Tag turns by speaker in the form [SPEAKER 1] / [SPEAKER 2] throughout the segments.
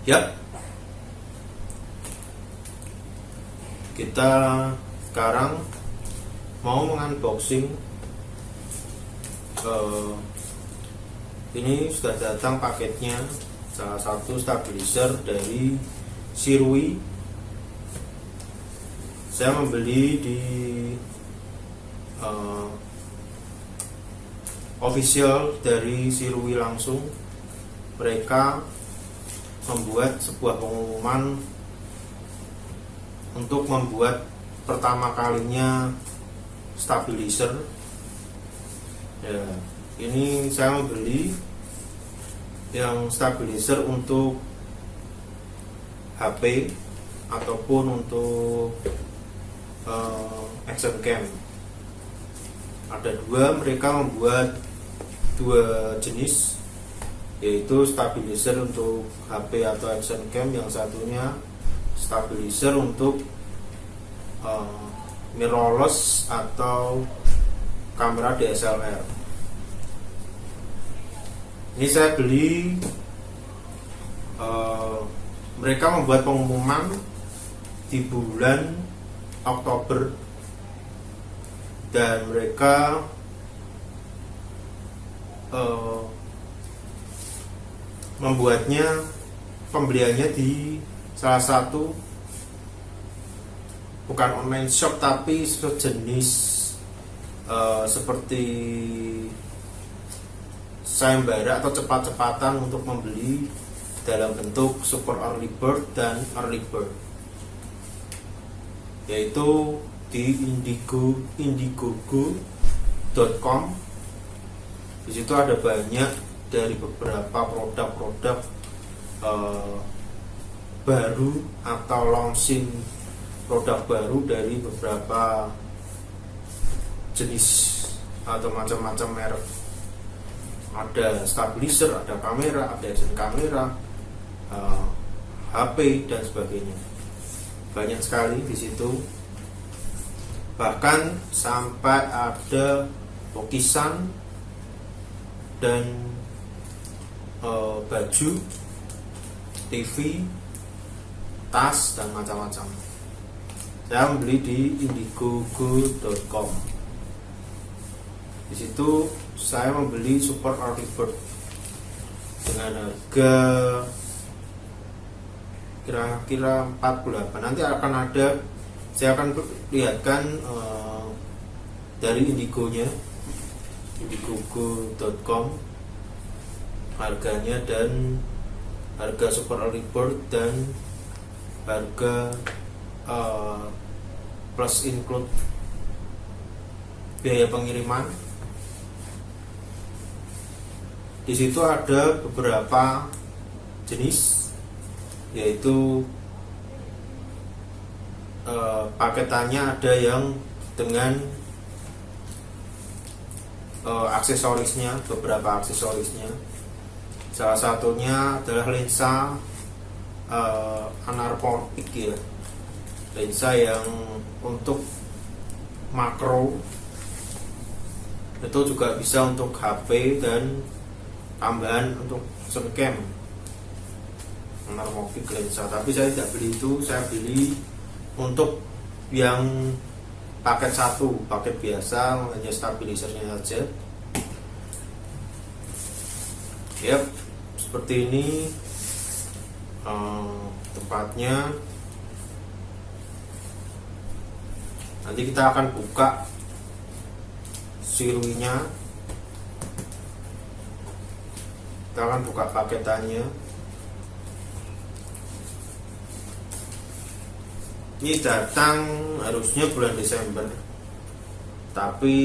[SPEAKER 1] Ya, kita sekarang mau mengunboxing. Ini sudah datang paketnya, salah satu stabilizer dari Shirui. Saya membeli di official dari Shirui langsung. Mereka membuat sebuah pengumuman untuk membuat pertama kalinya stabilizer. Ya, ini saya membeli yang stabilizer untuk HP ataupun untuk action cam. Ada dua, mereka membuat dua jenis, yaitu stabilizer untuk HP atau action cam, yang satunya stabilizer untuk mirrorless atau kamera DSLR. Ini saya beli, mereka membuat pengumuman di bulan Oktober, dan mereka membuatnya, pembeliannya di salah satu, bukan online shop tapi sejenis seperti sayembara atau cepat-cepatan untuk membeli dalam bentuk super early bird dan early bird, yaitu di indiegogo.com. Di situ ada banyak dari beberapa produk-produk baru atau launching produk baru dari beberapa jenis atau macam-macam merek. Ada stabilizer, ada kamera, ada action kamera, HP dan sebagainya. Banyak sekali di situ. Bahkan sampai ada lukisan dan baju, TV, tas dan macam-macam. Saya membeli di indiegogo.com. Di situ saya membeli super early bird dengan harga kira-kira 48. Nanti akan ada, saya akan lihatkan dari indigonya, indiegogo.com, harganya dan harga super early bird dan harga plus include biaya pengiriman. Di situ ada beberapa jenis, yaitu paketannya ada yang dengan aksesorisnya, beberapa aksesorisnya. Salah satunya adalah lensa anarportik, ya, lensa yang untuk makro. Itu juga bisa untuk HP dan tambahan untuk action cam, anarportik lensa. Tapi saya tidak beli itu, saya beli untuk yang paket satu, paket biasa, hanya stabilizernya saja. Yap, seperti ini tempatnya. Nanti kita akan buka Shirui-nya, kita akan buka paketannya. Ini datang harusnya bulan Desember, tapi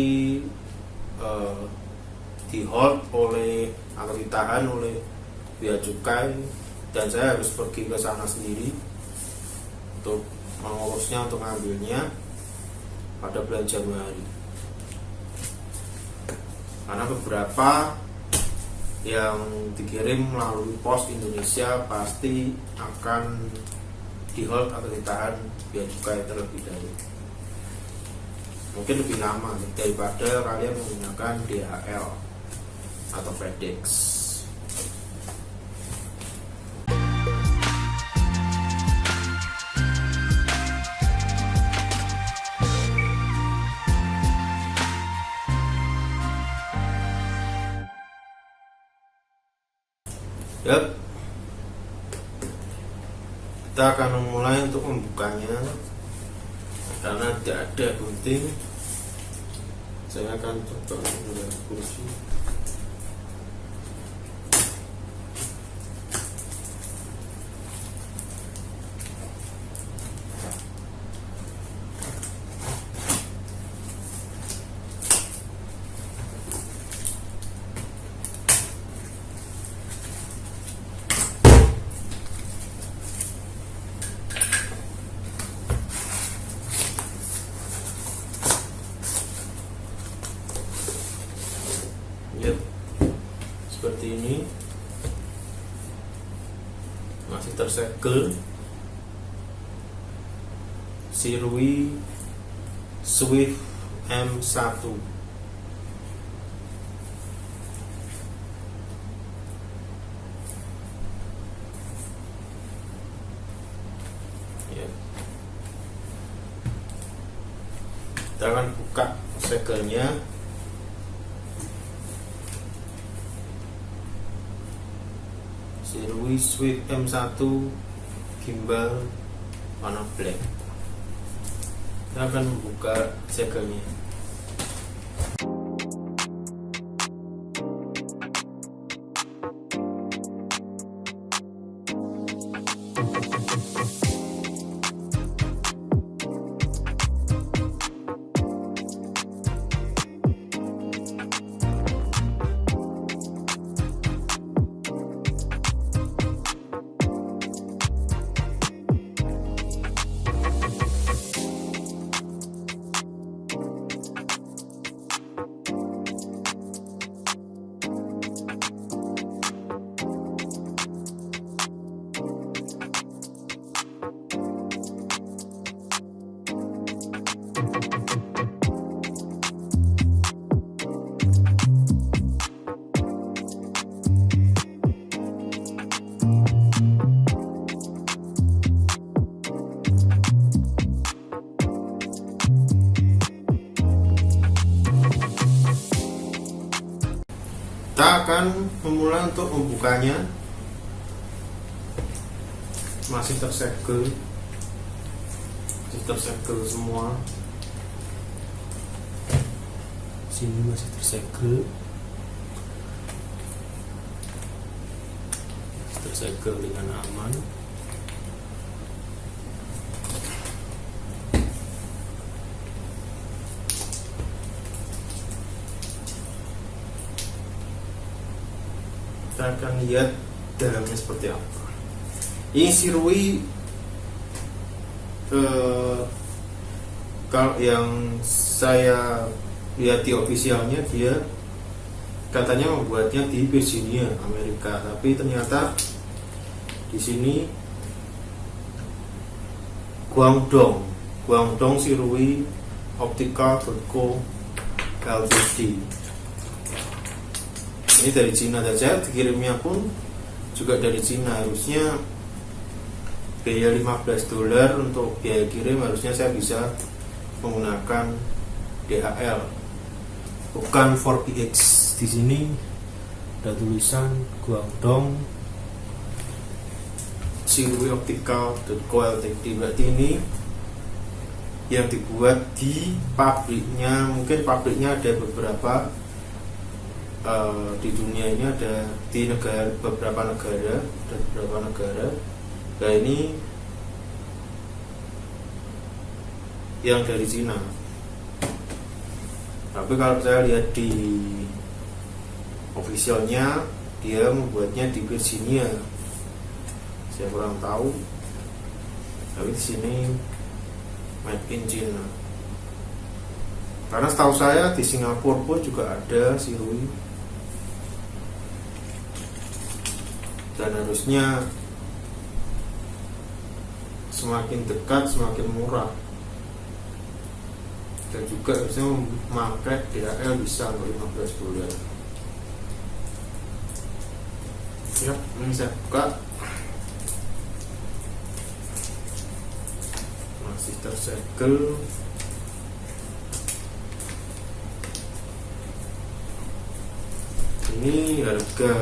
[SPEAKER 1] di hold oleh atau ditahan oleh bea cukai, dan saya harus pergi ke sana sendiri untuk mengurusnya, untuk mengambilnya pada bulan Januari. Karena beberapa yang dikirim melalui pos Indonesia pasti akan di hold atau ditahan bea cukai terlebih dahulu. Mungkin lebih lama daripada kalian menggunakan DHL atau FedEx. Yap, kita akan memulai untuk membukanya. Karena tidak ada gunting, saya akan coba menggunakan kursi. Ya, seperti ini, masih tersegel Sirui Swift M1. Ya, kita akan buka segelnya. Sirui Swift M1 gimbal warna black. Kita akan membuka segelnya. Kita akan memulai untuk membukanya. Masih tersegel semua. Sini masih tersegel dengan aman. Kita akan lihat dalamnya seperti apa. Ini Sirui, kalau yang saya lihat di officialnya, dia katanya membuatnya di Virginia, Amerika, tapi ternyata di sini Guangdong Sirui Optical Co. Ltd. Ini dari Cina saja, dikirimnya pun juga dari Cina. Harusnya biaya $15 untuk biaya kirim, harusnya saya bisa menggunakan DHL, bukan 4PX. Di sini ada tulisan Guangdong Sirui Optical Co. Ltd. Berarti ini yang dibuat di pabriknya. Mungkin pabriknya ada beberapa di dunia ini, ada di beberapa negara. Nah, ini yang dari Cina. Tapi kalau saya lihat di officialnya, dia membuatnya di Virginia. Saya kurang tahu. Tapi di sini made in China. Karena setahu saya di Singapura pun juga ada Sirui. Dan harusnya semakin dekat semakin murah, dan juga bisa memakai DHL bisa untuk $15. Ya, ini saya buka, masih tersegel. Ini harga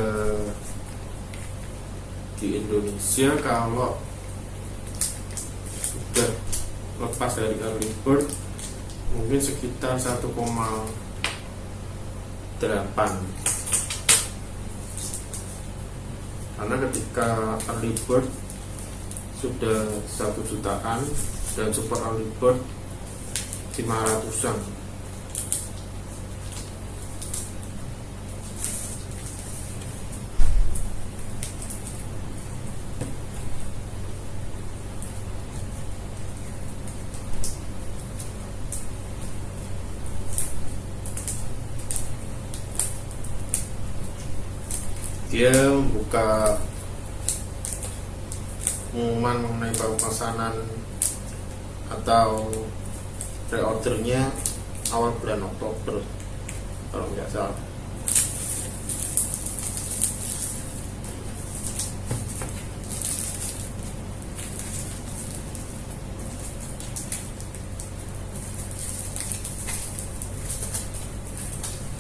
[SPEAKER 1] di Indonesia kalau sudah lepas dari early bird mungkin sekitar 1,8, karena ketika early bird sudah 1 jutaan dan super early bird 500-an. Dia membuka pengumuman mengenai pemesanan atau pre-ordernya awal bulan Oktober kalau nggak salah.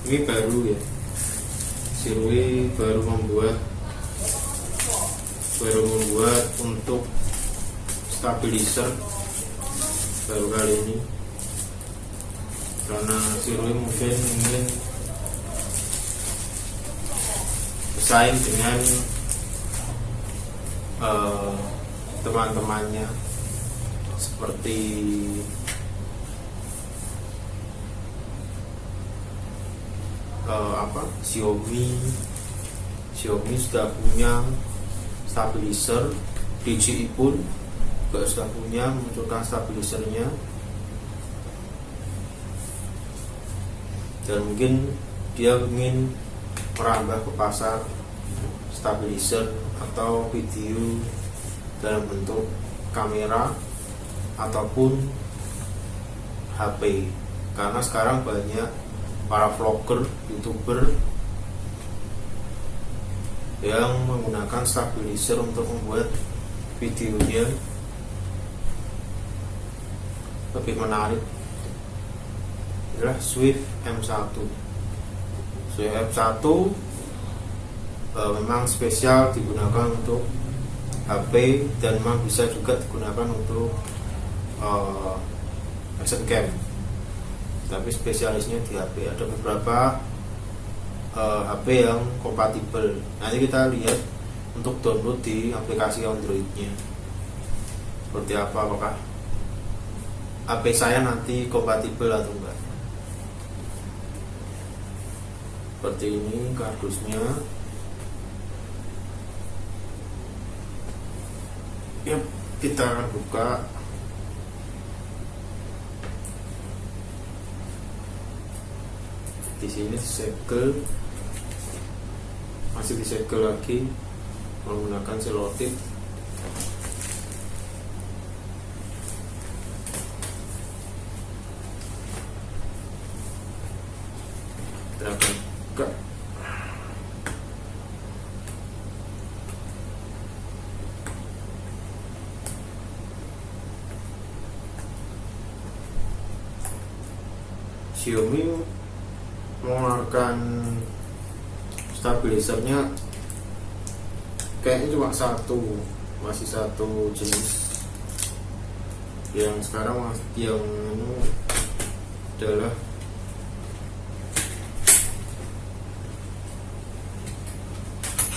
[SPEAKER 1] Ini baru ya, Sirui baru membuat untuk stabilizer baru kali ini, karena Sirui mungkin ingin bersaing dengan teman-temannya seperti Xiaomi sudah punya stabilizer, DJI pun juga sudah punya memunculkan stabilizernya, dan mungkin dia ingin merambah ke pasar stabilizer atau video dalam bentuk kamera ataupun HP, karena sekarang banyak para vlogger, youtuber yang menggunakan stabilizer untuk membuat videonya lebih menarik. Adalah Swift M1. Swift M1 memang spesial digunakan untuk HP dan memang bisa juga digunakan untuk action cam, tapi spesialisnya di HP. Ada beberapa HP yang kompatibel. Nanti kita lihat untuk download di aplikasi Androidnya seperti apa, apakah HP saya nanti kompatibel atau enggak. Seperti ini kardusnya. Yap, kita akan buka. Di sini disegel, masih disegel lagi menggunakan selotip. Kita akan buka. Xiaomi mengeluarkan stabilizernya kayaknya cuma masih satu jenis. Yang sekarang yang ini adalah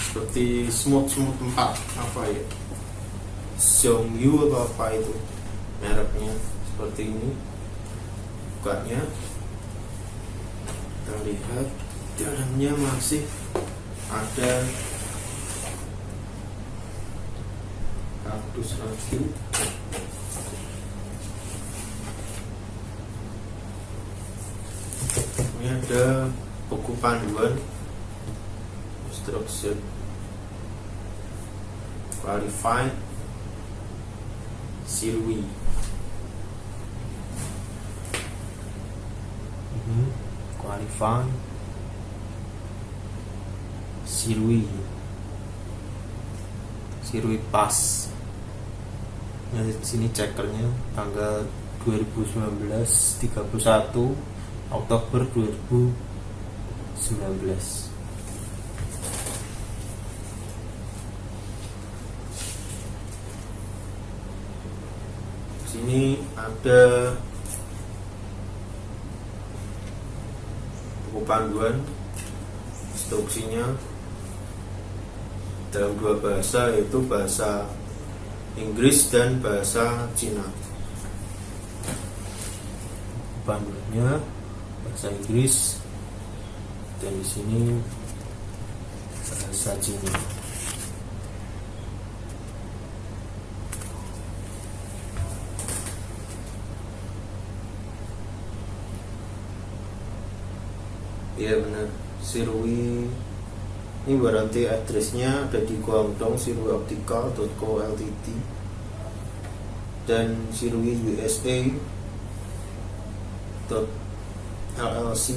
[SPEAKER 1] seperti smooth 4, apa ya, Xiongyu atau apa itu mereknya. Seperti ini bukanya, kita lihat dalamnya masih ada kardus lagi. Ini ada buku panduan instruction, qualified Sirui. Qualified Sirui pas. Nah, di sini cekernya tanggal 2019 31 Oktober 2019. sini ada buku panduan instruksinya dalam dua bahasa, yaitu bahasa Inggris dan bahasa Cina. Panduannya bahasa Inggris dan di sini bahasa Cina. Ya benar, Sirui ini berarti addressnya ada di Guangdong, siruioptical.co ltd, dan Sirui USA .llc,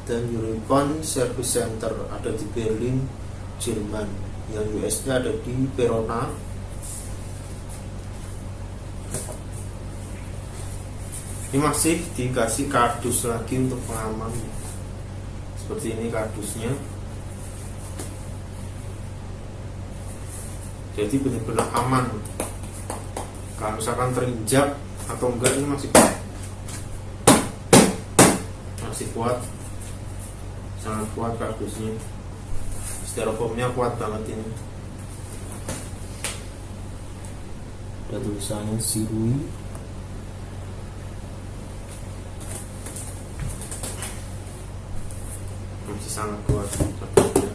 [SPEAKER 1] dan Eurocon Service Center ada di Berlin, Jerman. Yang US-nya ada di Verona. Ini masih dikasih kardus lagi untuk pengaman. Seperti ini kardusnya. Jadi benar-benar aman. Kalau misalkan terinjak atau enggak, ini masih kuat, sangat kuat kardusnya. Styrofoamnya kuat banget ini. Ada tulisannya Sirui. Masih sangat kuat kardusnya.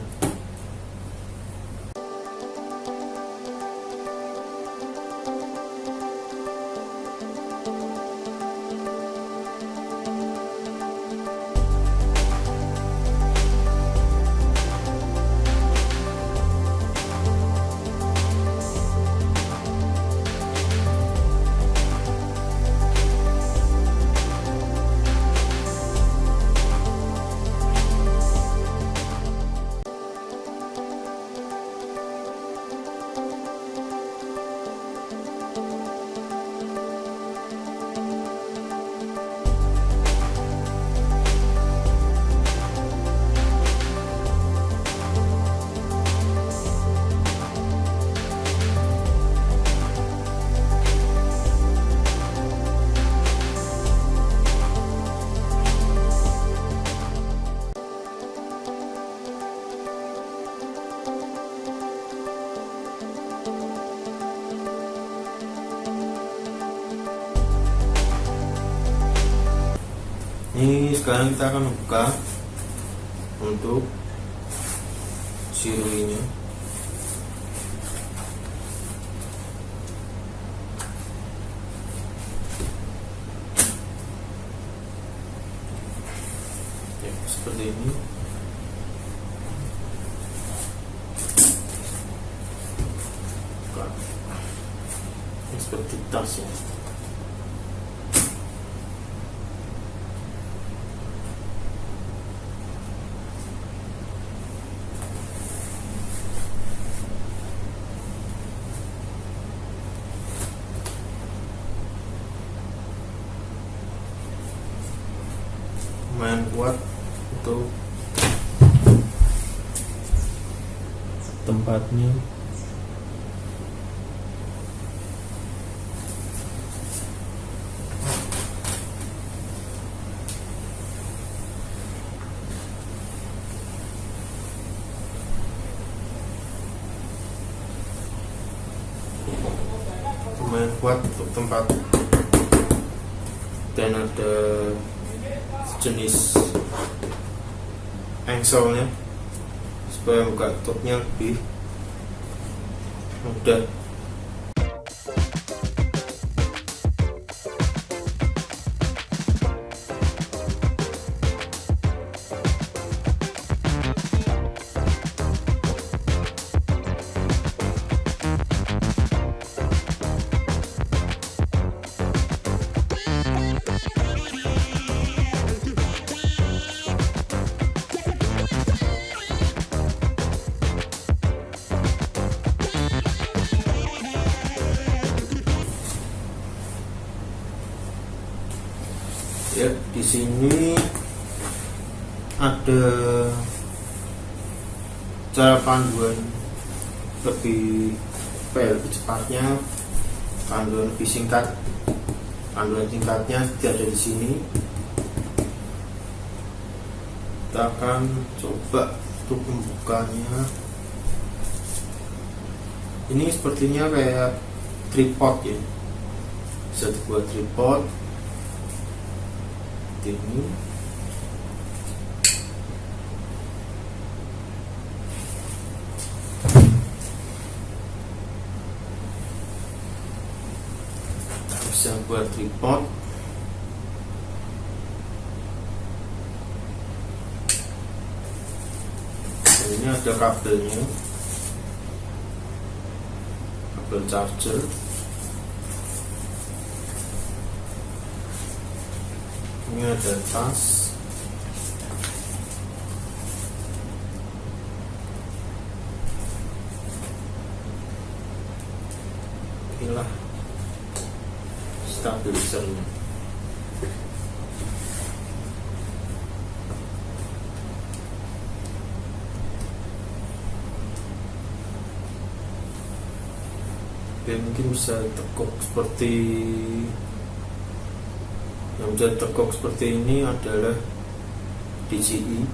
[SPEAKER 1] Ini sekarang kita akan buka untuk Siruinya. Ya, seperti ini. Buka. Ini seperti tas ya. Lumayan kuat untuk tempatnya. Lumayan kuat untuk tempat, dan ada jenis engselnya supaya buka tutupnya lebih mudah. Ya, di sini ada cara panduan lebih cepatnya panduan lebih singkat. Panduan singkatnya tidak ada di sini. Kita akan coba untuk membukanya. Ini sepertinya kayak tripod ya, bisa dibuat tripod ini. Bisa buat tripod. Dan ini ada kabelnya, kabel charger. Ini ada tas. Inilah stabilizernya. Dan mungkin bisa tekuk seperti yang bisa tekuk seperti ini adalah DJI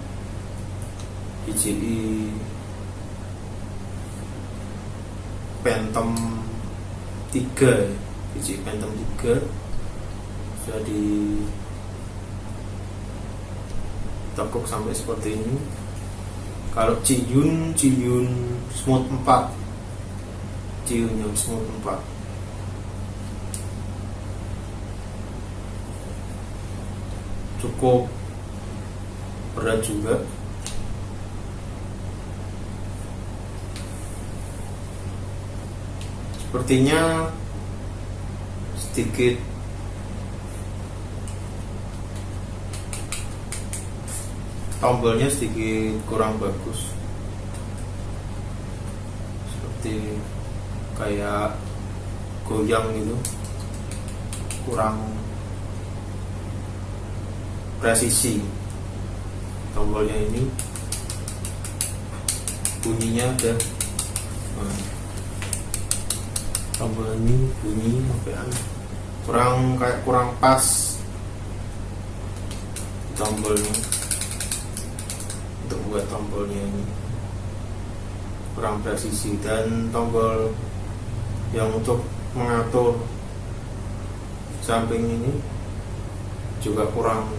[SPEAKER 1] Phantom 3 ya. DJI Phantom 3 sudah ditekuk sampai seperti ini. Kalau Zhiyun Smooth 4, Zhiyun yang Smooth 4, cukup berat juga. Sepertinya sedikit tombolnya sedikit kurang bagus, seperti kayak goyang gitu, kurang presisi tombolnya. Ini bunyinya ada, tombol ini bunyi kurang pas tombolnya. Untuk membuat tombolnya ini kurang presisi, dan tombol yang untuk mengatur samping ini juga kurang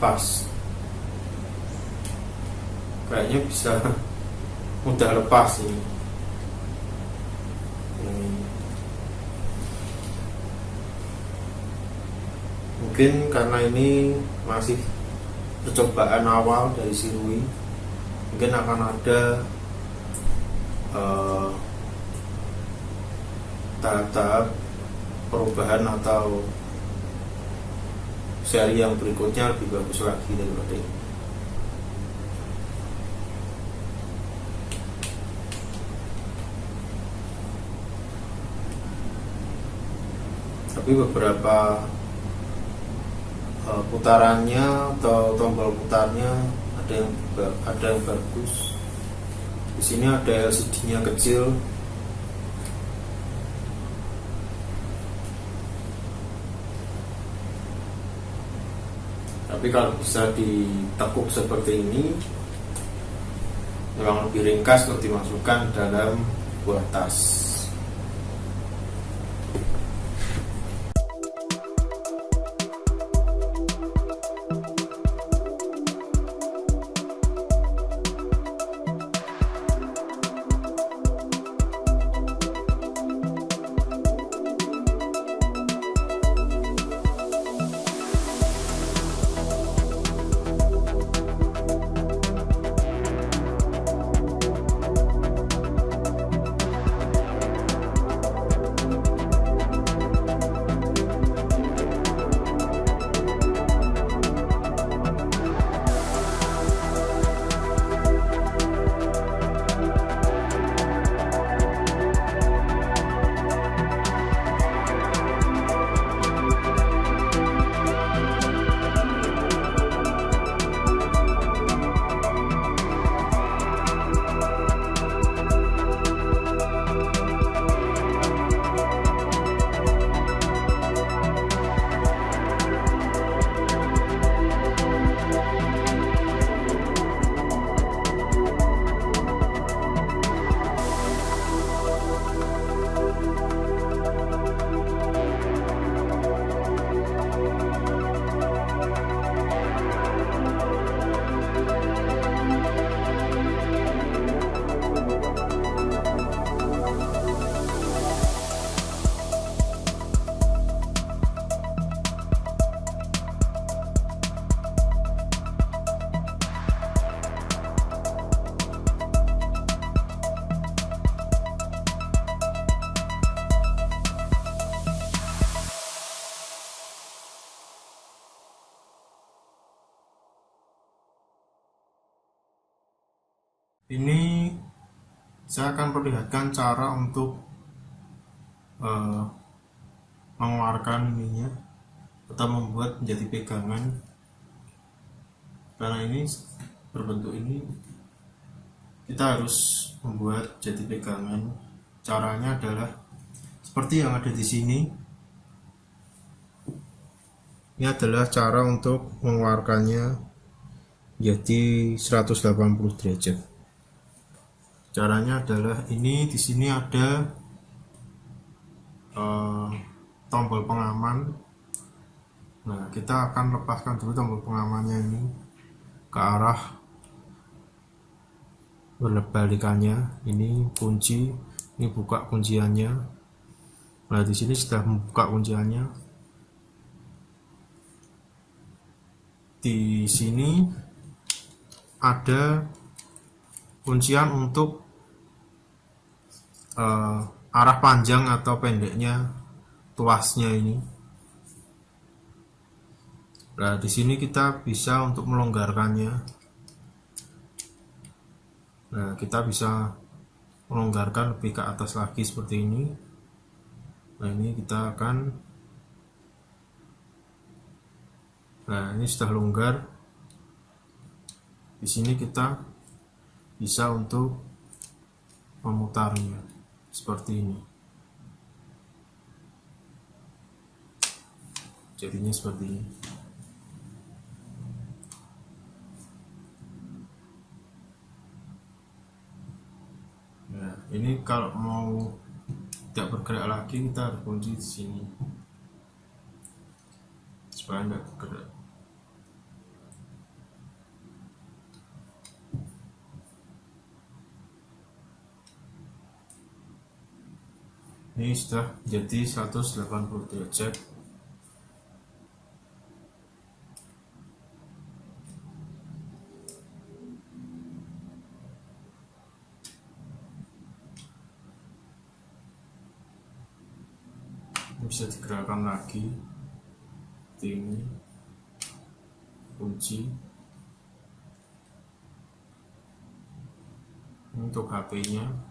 [SPEAKER 1] pas. Kayaknya bisa mudah lepas ini. Mungkin karena ini masih percobaan awal dari Sirui, mungkin akan ada tahap-tahap perubahan atau seri yang berikutnya lebih bagus lagi daripada ini. Tapi beberapa putarannya atau tombol putarnya ada yang bagus. Di sini ada LCD-nya kecil. Tapi kalau bisa ditekuk seperti ini, memang lebih ringkas untuk dimasukkan dalam buah tas. Ini saya akan perlihatkan cara untuk mengeluarkan ininya atau membuat menjadi pegangan, karena ini berbentuk ini kita harus membuat jadi pegangan. Caranya adalah seperti yang ada di sini. Ini adalah cara untuk mengeluarkannya jadi 180 derajat. Caranya adalah ini, di sini ada tombol pengaman. Nah, kita akan lepaskan dulu tombol pengamannya ini ke arah berbalikannya. Ini kunci, ini buka kunciannya. Nah, di sini sudah membuka kunciannya. Di sini ada kuncian untuk arah panjang atau pendeknya tuasnya ini. Nah, di sini kita bisa untuk melonggarkannya. Nah, kita bisa melonggarkan lebih ke atas lagi seperti ini. Nah, ini kita akan, nah ini sudah longgar. Di sini kita bisa untuk memutarnya seperti ini. Jadinya seperti ini. Nah, ini kalau mau tidak bergerak lagi, kita harus kunci di sini supaya tidak bergerak. Ini sudah jadi 180 derajat. Bisa digerakkan lagi seperti ini, kunci. Untuk HP-nya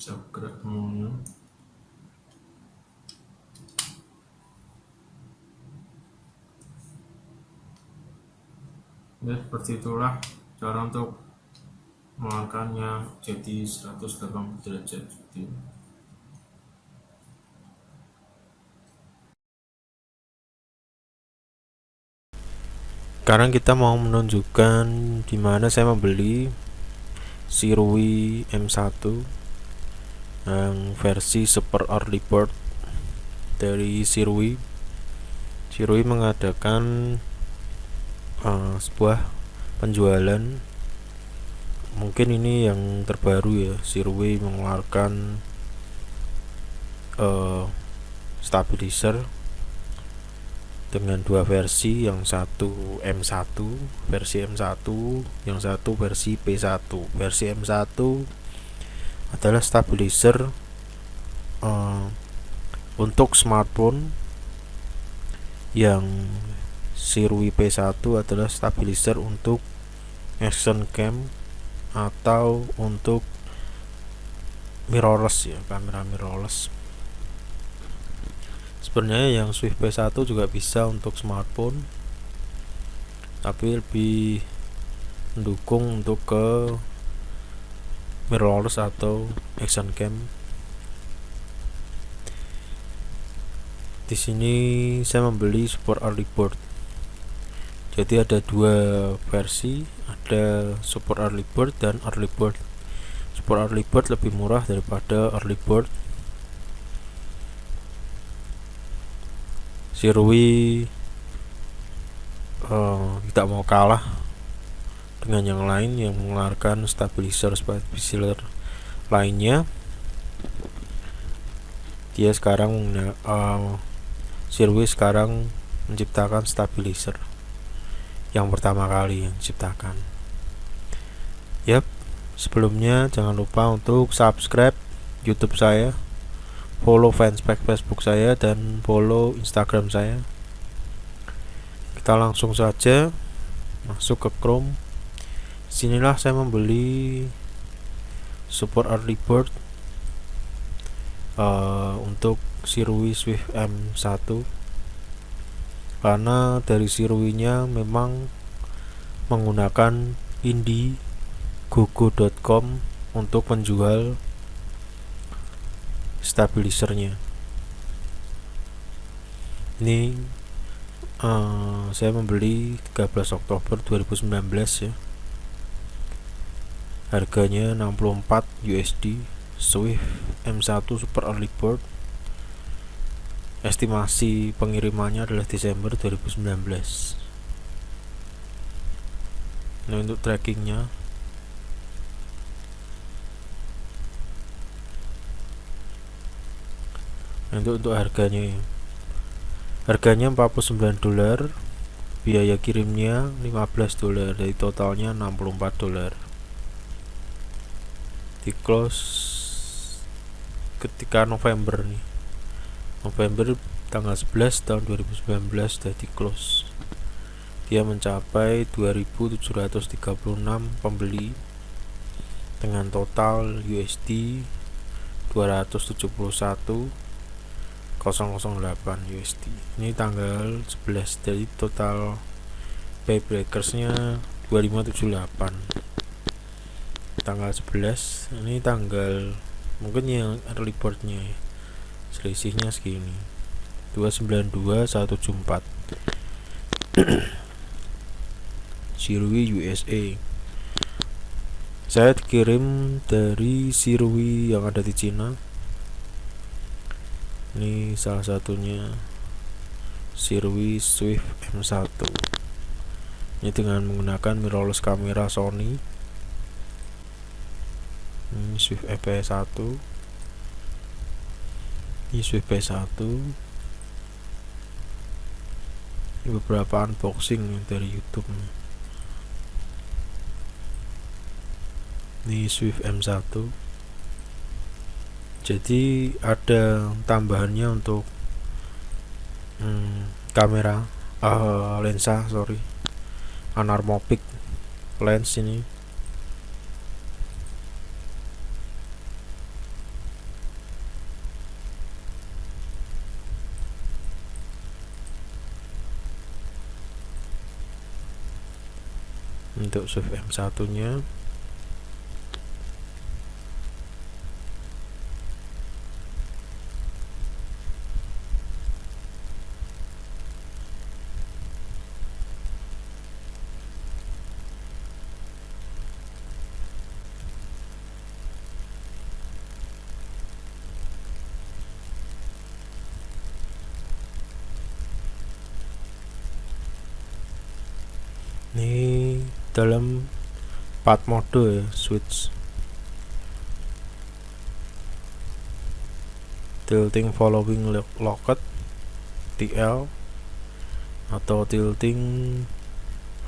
[SPEAKER 1] bisa bergerak semuanya. Ya, seperti itulah cara untuk mengeluarkannya jadi 180 derajat seperti ini. Sekarang kita mau menunjukkan di mana saya membeli Shirui M1 yang versi Super Early Bird dari Shirui. Shirui mengadakan sebuah penjualan, mungkin ini yang terbaru ya. Shirui mengeluarkan stabilizer dengan dua versi, yang satu M1 versi M1, yang satu versi P1. Versi M1 adalah stabilizer untuk smartphone, yang Shirui P1 adalah stabilizer untuk action cam atau untuk mirrorless ya, kamera mirrorless. Sebenarnya yang Swift P1 juga bisa untuk smartphone, tapi lebih mendukung untuk ke mirrorless atau action cam. Di sini saya membeli Super Early Bird. Jadi ada dua versi, ada Super Early Bird dan Early Bird. Super Early Bird lebih murah daripada Early Bird. Shirui tidak mau kalah dengan yang lain yang mengeluarkan stabilizer lainnya. Dia sekarang Shirui sekarang menciptakan stabilizer yang pertama kali yang diciptakan. Yap, sebelumnya jangan lupa untuk subscribe YouTube saya, follow fanspage Facebook saya, dan follow Instagram saya. Kita langsung saja masuk ke Chrome. Sinilah saya membeli support early bird untuk Sirui Swift M1, karena dari Sirui-nya memang menggunakan Indiegogo.com untuk menjual stabilisernya. Ini saya membeli 13 Oktober 2019 ya. Harganya 64 USD Swift M1 Super Early Bird. Estimasi pengirimannya adalah Desember 2019. Nah, untuk trackingnya untuk harganya $49, biaya kirimnya $15, dari totalnya $64. Di close ketika November tanggal 11 tahun 2019 sudah di close. Dia mencapai 2.736 pembeli dengan total USD 271.008 USD. Ini tanggal 11, dari total paybreakersnya 2578. Tanggal 11, ini tanggal mungkin yang early birdnya selisihnya segini, 292.174. Sirui USA. Saya dikirim dari Sirui yang ada di Cina. Ini salah satunya, Sirui Swift M1. Ini dengan menggunakan mirrorless kamera Sony. Ini Swift EP1. Ini Swift P1. Ini beberapa unboxing dari YouTube. Ini Swift M1. Jadi ada tambahannya untuk kamera lensa anamorphic lens ini. Untuk Swift M1 nya ini dalam 4 mode ya, switch tilting following locket TL, atau tilting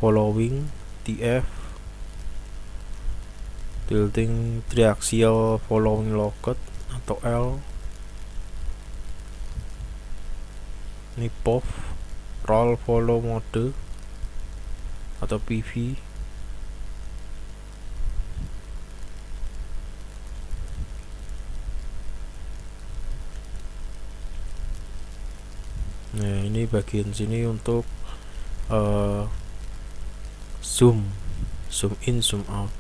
[SPEAKER 1] following TF, tilting triaxial following locket atau L. Ini POV, roll follow mode atau PV. Nah, ini bagian sini untuk zoom in, zoom out,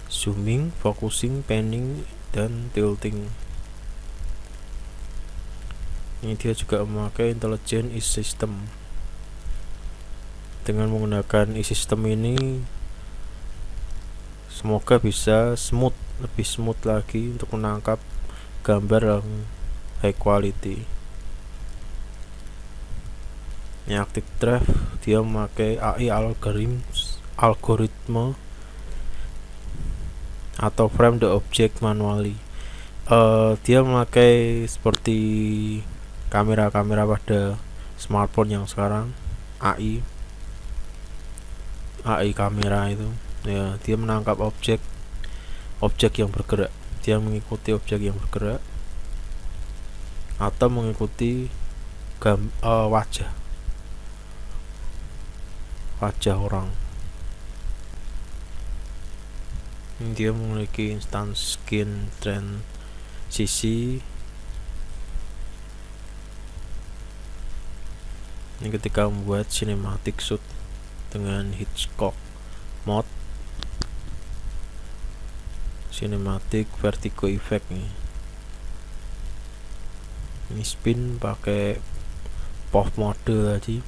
[SPEAKER 1] zooming, focusing, panning, dan tilting. Ini dia juga memakai intelligent e-system. Dengan menggunakan e-system ini, semoga bisa lebih smooth lagi untuk menangkap gambar yang high quality. Ini Active Drive, dia memakai AI algoritma atau frame the object manually. Dia memakai seperti kamera-kamera pada smartphone yang sekarang.
[SPEAKER 2] AI kamera itu ya, dia menangkap objek yang bergerak, dia mengikuti objek yang bergerak atau mengikuti wajah orang. Dia memiliki instance skin transisi. Ini ketika membuat cinematic shoot dengan Hitchcock mode, cinematic vertigo effect nih. Ini spin pakai pop mode tadi.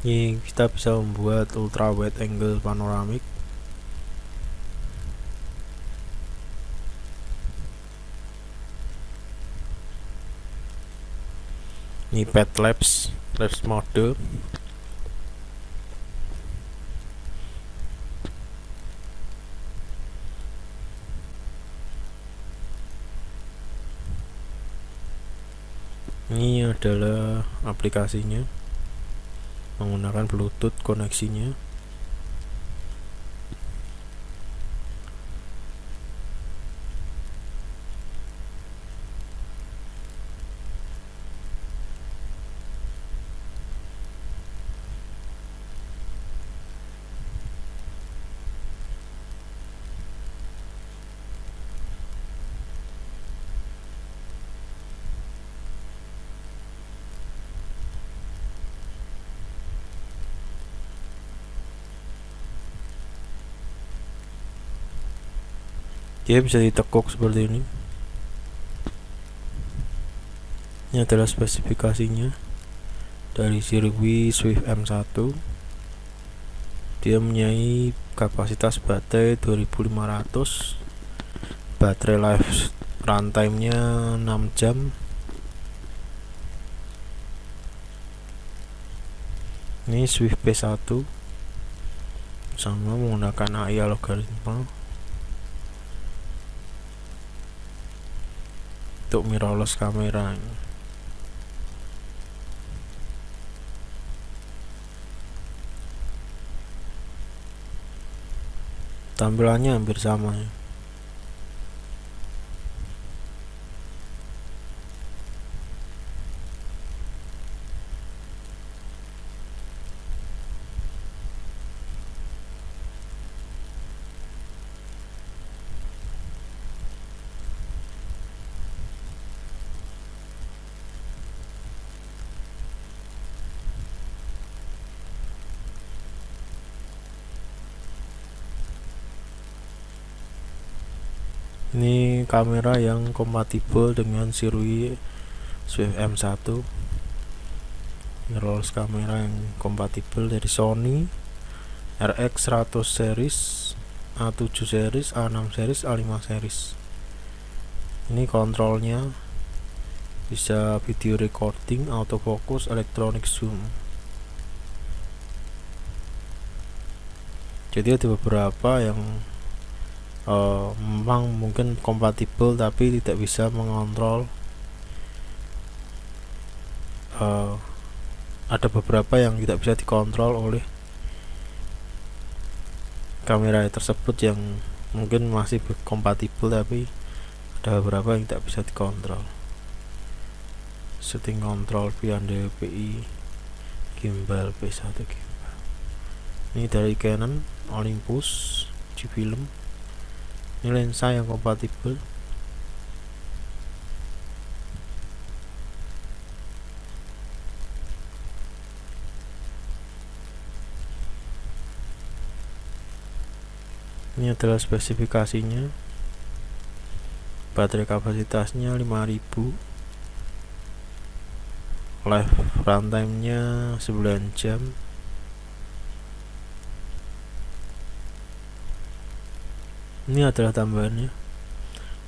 [SPEAKER 2] Ini kita bisa membuat ultra wide angle panoramic. Ini pet lapse mode. Ini adalah aplikasinya, menggunakan Bluetooth koneksinya. Dia bisa ditekuk seperti ini. Ini adalah spesifikasinya dari Sirui Swift M1. Dia mempunyai kapasitas baterai 2500, baterai life runtime-nya 6 jam. Ini Swift P1 sama menggunakan AI logaritma untuk mirrorless kamera. Tampilannya hampir sama ya. Ini kamera yang kompatibel dengan Sirui Swift M1. Mirrorless kamera yang kompatibel dari Sony RX 100 series, A7 series, A6 series, A5 series. Ini kontrolnya bisa video recording, autofocus, electronic zoom. Jadi ada beberapa yang memang mungkin kompatibel tapi tidak bisa mengontrol. Ada beberapa yang tidak bisa dikontrol oleh kamera tersebut, yang mungkin masih kompatibel tapi ada beberapa yang tidak bisa dikontrol. Setting control via DPI gimbal P1 gimbal. Ini dari Canon Olympus G film. Ini lensa yang kompatibel. Ini adalah spesifikasinya. Baterai kapasitasnya 5000, live runtime-nya 9 jam. Ini adalah tambahannya,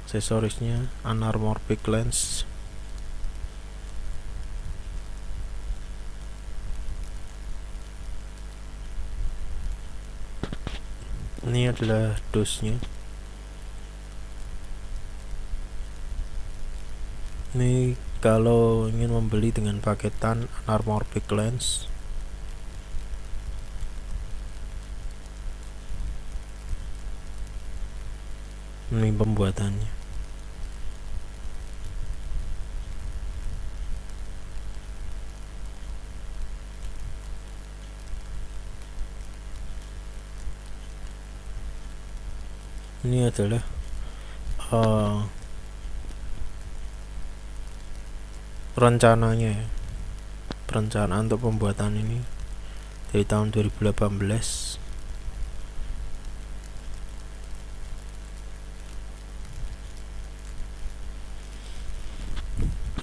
[SPEAKER 2] aksesorisnya, anamorphic lens. Ini adalah dosnya. Ini kalau ingin membeli dengan paketan anamorphic lens, ini pembuatannya. Ini adalah rencananya ya. Perencanaan untuk pembuatan ini dari tahun 2018.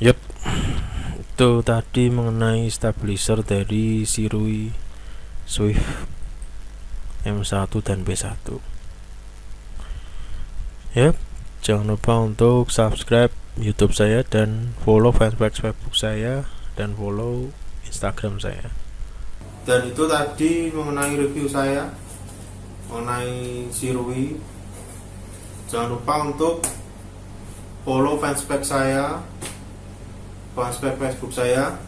[SPEAKER 2] Yep, itu tadi mengenai stabilizer dari Sirui Swift M1 dan B1. Yep, jangan lupa untuk subscribe YouTube saya dan follow fanpage Facebook saya dan follow Instagram saya.
[SPEAKER 1] Dan itu tadi mengenai review saya mengenai Sirui. Jangan lupa untuk follow fanpage saya, fanpage Facebook saya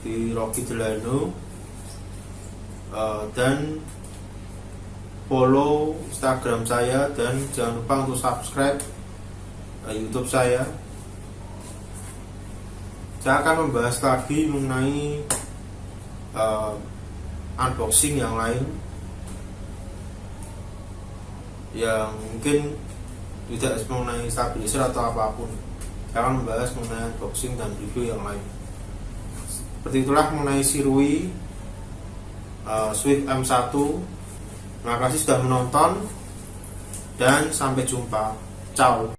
[SPEAKER 1] di Rocky Delano, dan follow Instagram saya, dan jangan lupa untuk subscribe YouTube saya. Saya akan membahas lagi mengenai unboxing yang lain yang mungkin tidak mengenai stabilizer atau apapun. Saya akan membahas mengenai unboxing dan review yang lain. Seperti itulah mengenai Sirui Swift M1. Terima kasih sudah menonton dan sampai jumpa. Ciao.